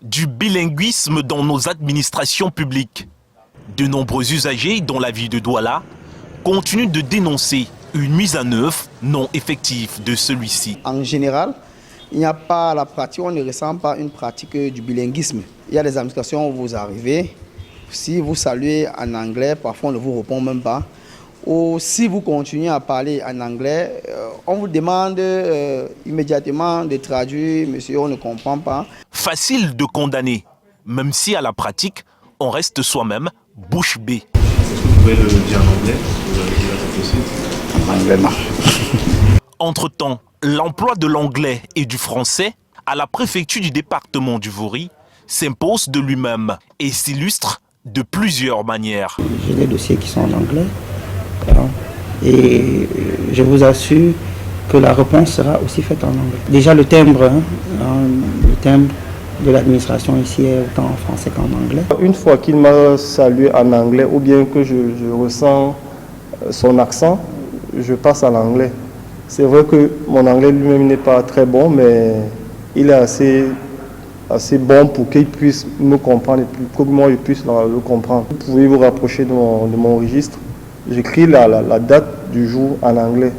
du bilinguisme dans nos administrations publiques. De nombreux usagers, dont la ville de Douala, continuent de dénoncer une mise en œuvre non effective de celui-ci. En général, il n'y a pas la pratique, on ne ressent pas une pratique du bilinguisme. Il y a des administrations où vous arrivez, si vous saluez en anglais, parfois on ne vous répond même pas. Ou si vous continuez à parler en anglais, on vous demande immédiatement de traduire, monsieur, on ne comprend pas. Facile de condamner, même si à la pratique, on reste soi-même bouche bée. Est-ce que vous pouvez le dire en anglais? Vous avez déjà fait possible? En anglais, non. Entre-temps, l'emploi de l'anglais et du français à la préfecture du département du Vouri s'impose de lui-même et s'illustre de plusieurs manières. J'ai des dossiers qui sont en anglais et je vous assure que la réponse sera aussi faite en anglais. Déjà le timbre de l'administration ici est autant en français qu'en anglais. Une fois qu'il m'a salué en anglais ou bien que je ressens son accent, je passe à l'anglais. C'est vrai que mon anglais lui-même n'est pas très bon, mais il est assez bon pour qu'il puisse me comprendre et que moi je puisse le comprendre. Vous pouvez vous rapprocher de mon registre. J'écris la date du jour en anglais.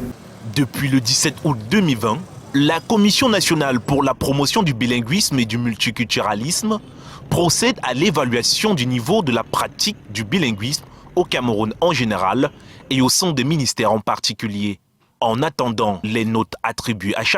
Depuis le 17 août 2020, la Commission nationale pour la promotion du bilinguisme et du multiculturalisme procède à l'évaluation du niveau de la pratique du bilinguisme au Cameroun en général et au sein des ministères en particulier. En attendant les notes attribuées à chaque